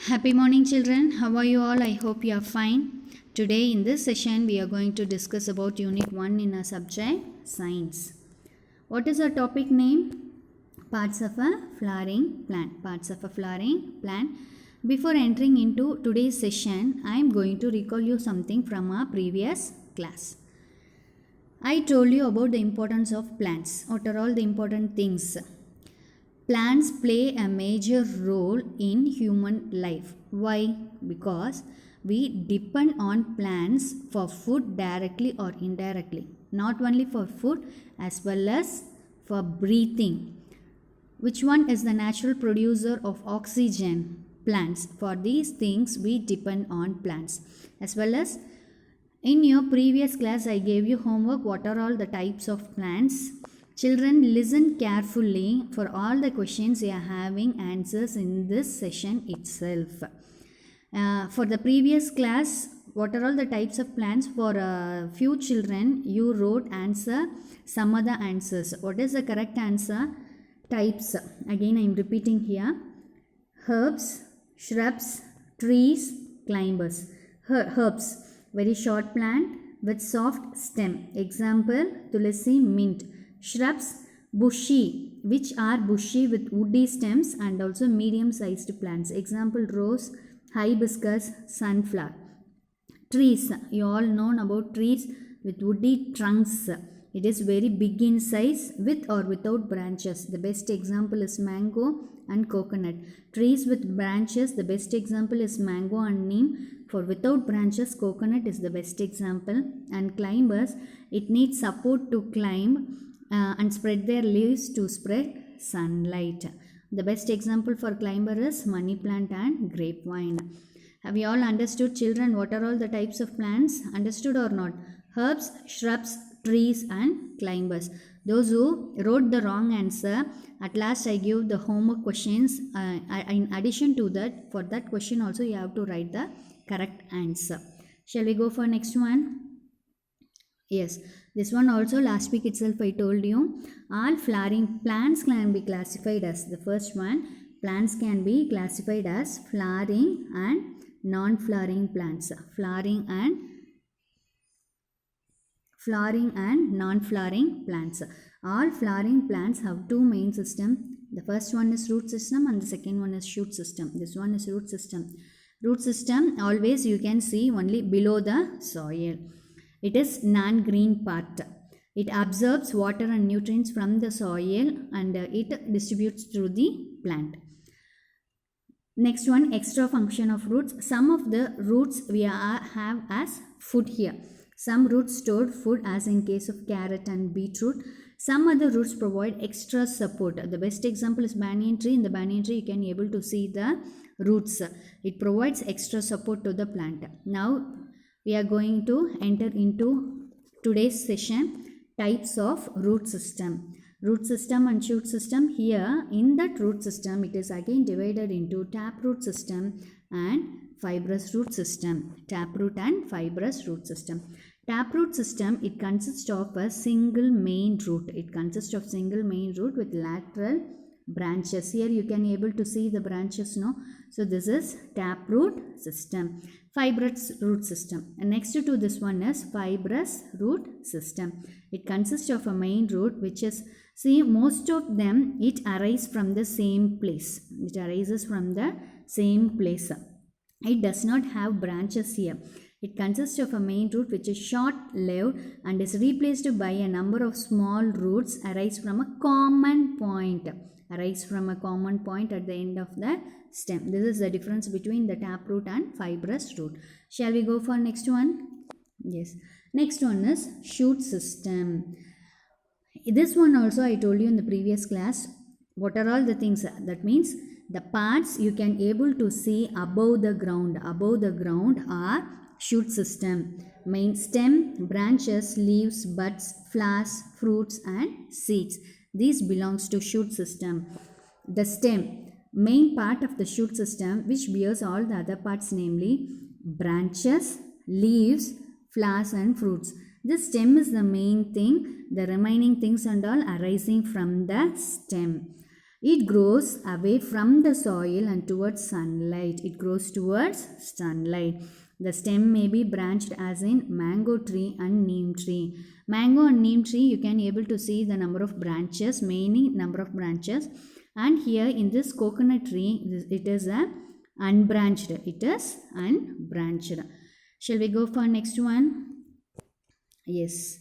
Happy morning, children. How are you all? I hope you are fine. Today, in this session, we are going to discuss about Unit 1 in our subject Science. What is our topic name? Parts of a flowering plant. Parts of a flowering plant. Before entering into today's session, I am going to recall you something from our previous class. I told you about the importance of plants. What are all the important things? Plants play a major role in human life. Why? Because we depend on plants for food directly or indirectly. Not only for food as well as for breathing. Which one is the natural producer of oxygen? Plants. For these things we depend on plants. As well as in your previous class I gave you homework. What are all the types of plants? Children, listen carefully for all the questions you are having answers in this session itself. For the previous class, what are all the types of plants? For few children, you wrote answer, some other answers. What is the correct answer? Types. Again, I am repeating here. Herbs, shrubs, trees, climbers. Herbs, very short plant with soft stem. Example, tulsi, mint. Shrubs, bushy, which are bushy with woody stems and also medium-sized plants. Example, rose, hibiscus, sunflower. Trees, you all know about trees with woody trunks. It is very big in size with or without branches. The best example is mango and coconut. Trees with branches, the best example is mango and neem. For without branches, coconut is the best example. And climbers, it needs support to climb and spread their leaves to spread sunlight. The best example for climber is money plant and grapevine. Have you all understood, children, what are all the types of plants? Understood or not? Herbs, shrubs, trees and climbers. Those who wrote the wrong answer, at last I give the homework questions. In addition to that, for that question also you have to write the correct answer. Shall we go for next one? Yes, this one also last week itself I told you. All flowering plants can be classified as, the first one, plants can be classified as flowering and non-flowering plants. Flowering and non-flowering plants. All flowering plants have two main systems. The first one is root system and the second one is shoot system. This one is root system. Root system always you can see only below the soil. It is non-green part. It absorbs water and nutrients from the soil and it distributes through the plant. Next one, extra function of roots. Some of the roots we have as food here. Some roots store food as in case of carrot and beetroot. Some other roots provide extra support. The best example is banyan tree. In the banyan tree you can able to see the roots. It provides extra support to the plant. Now we are going to enter into today's session, types of root system. Root system and shoot system. Here in that root system, it is again divided into taproot system and fibrous root system. Taproot and fibrous root system. Taproot system, it consists of a single main root. It consists of single main root with lateral branches. Here you can able to see the branches, no? So this is taproot system. Fibrous root system. And next to this one is fibrous root system. It consists of a main root which is, see, most of them it arises from the same place. It arises from the same place. It does not have branches here. It consists of a main root which is short-lived and is replaced by a number of small roots arise from a common point. Arise from a common point at the end of the stem. This is the difference between the taproot and fibrous root. Shall we go for next one? Yes. Next one is shoot system. This one also I told you in the previous class. What are all the things? That means the parts you can able to see above the ground. Above the ground are shoot system. Main stem, branches, leaves, buds, flowers, fruits and seeds. These belongs to shoot system. The stem, main part of the shoot system which bears all the other parts, namely branches, leaves, flowers and fruits. This stem is the main thing. The remaining things and all arising from the stem. It grows away from the soil and towards sunlight. It grows towards sunlight. The stem may be branched as in mango tree and neem tree. Mango and neem tree, you can able to see the number of branches, many number of branches. And here in this coconut tree, it is a unbranched. It is unbranched. Shall we go for next one? Yes.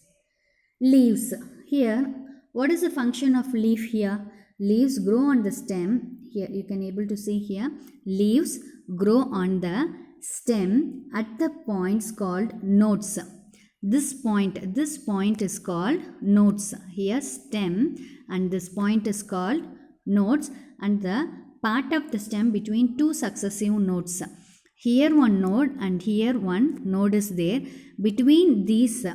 Leaves. Here, what is the function of leaf here? Leaves grow on the stem. Here you can able to see here. Leaves grow on the stem at the points called nodes. This point is called nodes. Here stem and this point is called nodes, and the part of the stem between two successive nodes. Here one node and here one node is there. Between these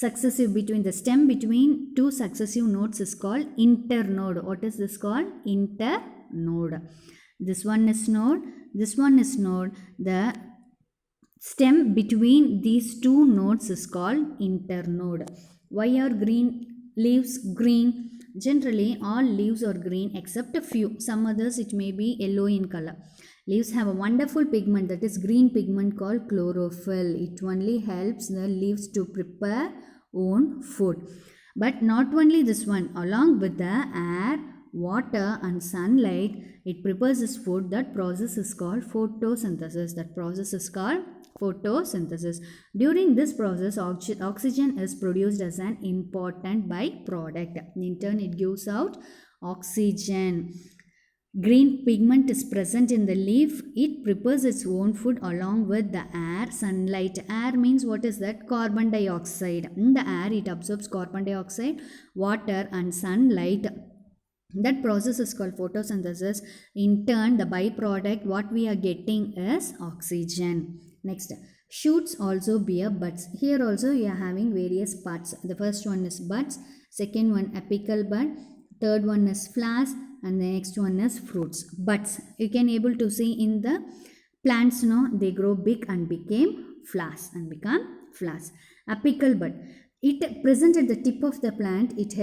between the stem between two successive nodes is called internode. What is this called? Internode. This one is node, this one is node. The stem between these two nodes is called internode. Why are green leaves green? Generally all leaves are green except a few. Some others it may be yellow in color. Leaves have a wonderful pigment, that is green pigment called chlorophyll. It only helps the leaves to prepare own food. But not only this one, along with the air, water and sunlight, it prepares this food. That process is called photosynthesis. During this process, oxygen is produced as an important byproduct. In turn, it gives out oxygen. Green pigment is present in the leaf. It prepares its own food along with the air, sunlight. Air means what is that? Carbon dioxide. In the air, it absorbs carbon dioxide, water and sunlight. That process is called photosynthesis. In turn, the byproduct, what we are getting is oxygen. Next, shoots also bear buds. Here also you are having various parts. The first one is buds, second one apical bud, third one is flowers, and the next one is fruits. Buds, you can able to see in the plants, they grow big and become flowers. Apical bud, it present at the tip of the plant. It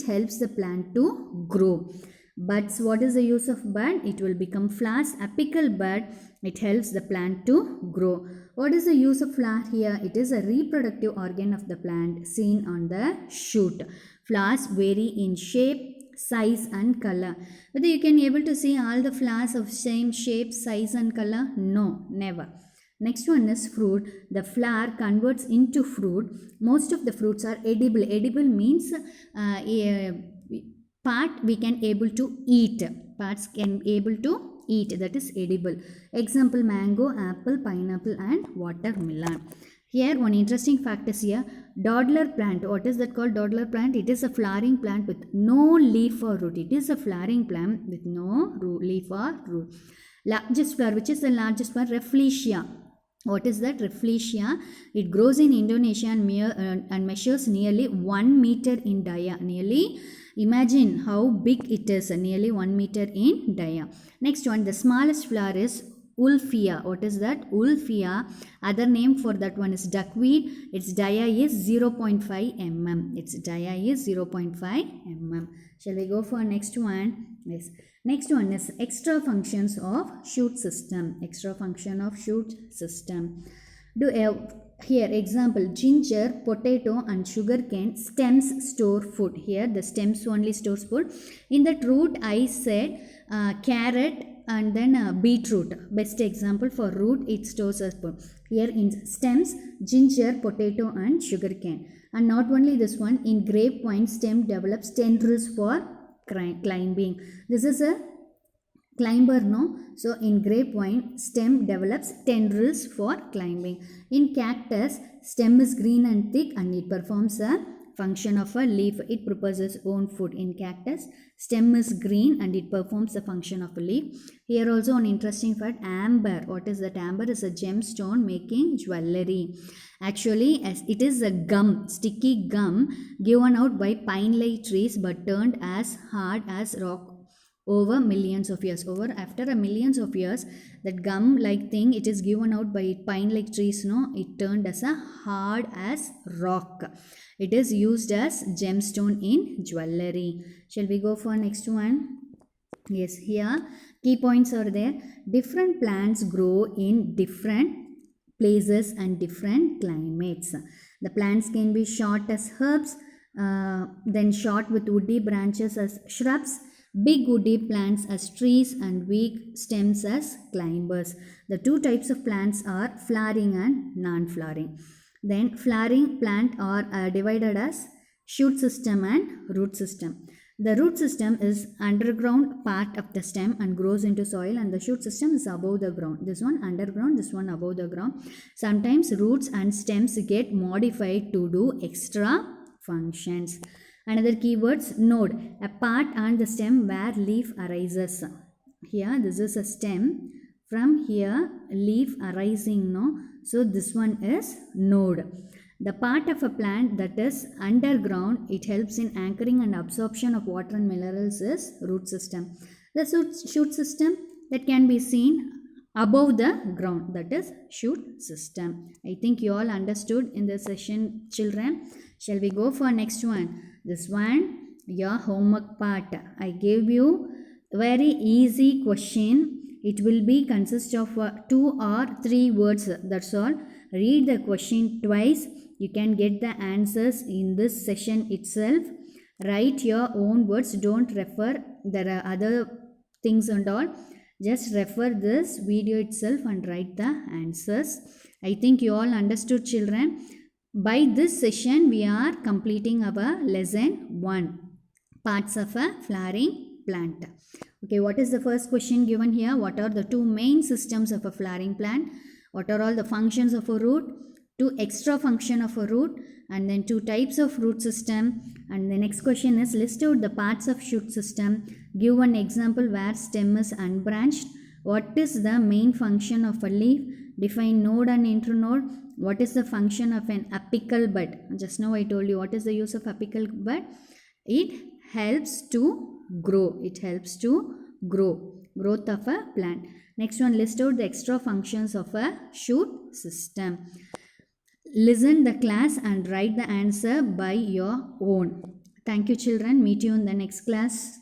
helps the plant to grow. Buds, what is the use of bud? It will become flowers. Apical bud, it helps the plant to grow. What is the use of flower here? It is a reproductive organ of the plant seen on the shoot. Flowers vary in shape, size and color. Whether you can able to see all the flowers of same shape, size and color? No, never. Next one is fruit. The flower converts into fruit. Most of the fruits are edible. Edible means part we can able to eat. Parts can able to eat. That is edible. Example, mango, apple, pineapple and watermelon. Here one interesting fact is here, dodder plant. What is that called? Dodder plant. It is a flowering plant with no leaf or root. It is a flowering plant with no leaf or root. Largest flower, which is the largest flower? Rafflesia. What is that? Rafflesia. It grows in Indonesia and measures nearly 1 meter in diameter. Imagine how big it is, nearly 1 meter in diameter. Next one, the smallest flower is Wolffia. What is that? Wolffia. Other name for that one is duckweed. Its dia is 0.5 mm. Shall we go for next one? Yes. Next one is extra functions of shoot system. Here example, ginger, potato and sugarcane stems store food. Here the stems only stores food. In that root I said carrot and then beetroot. Best example for root, it stores as food. Here in stems, ginger, potato and sugarcane. And not only this one, in grapevine stem develops tendrils for climbing. This is a climber, no? So in grapevine, stem develops tendrils for climbing. In cactus, stem is green and thick and it performs a function of a leaf. It prepares its own food. In cactus, stem is green and it performs the function of a leaf. Here also an interesting fact, amber. What is that? Amber is a gemstone making jewelry. Actually, as it is a gum, sticky gum given out by pine-like trees but turned as hard as rock over millions of years. After millions of years, that gum like thing, it is given out by pine-like trees, it turned as a hard as rock. It is used as gemstone in jewelry. Shall we go for next one? Yes, here key points are there. Different plants grow in different places and different climates. The plants can be short as herbs, then short with woody branches as shrubs, big woody plants as trees, and weak stems as climbers. The two types of plants are flowering and non-flowering. Then flowering plant are divided as shoot system and root system. The root system is underground part of the stem and grows into soil, and the shoot system is above the ground. This one underground, this one above the ground. Sometimes roots and stems get modified to do extra functions. Another keywords, node, a part on the stem where leaf arises. Here this is a stem, from here leaf arising, no? So this one is node. The part of a plant that is underground, it helps in anchoring and absorption of water and minerals is root system. The shoot system that can be seen above the ground, that is shoot system. I think you all understood in this session, children. Shall we go for next one? This one, your homework part. I gave you very easy question. It will be consist of 2 or 3 words, that's all. Read the question twice. You can get the answers in this session itself. Write your own words. Don't refer there are other things and all. Just refer this video itself and write the answers. I think you all understood, children. By this session, we are completing our lesson 1. Parts of a flowering plant. Okay, what is the first question given here? What are the 2 main systems of a flowering plant? What are all the functions of a root? 2 extra function of a root, and then 2 types of root system. And the next question is, list out the parts of shoot system. Give one example where stem is unbranched. What is the main function of a leaf? Define node and internode. What is the function of an apical bud? Just now I told you what is the use of apical bud. It helps to grow. It helps to grow. Growth of a plant. Next one, list out the extra functions of a shoot system. Listen the class and write the answer by your own. Thank you, children. Meet you in the next class.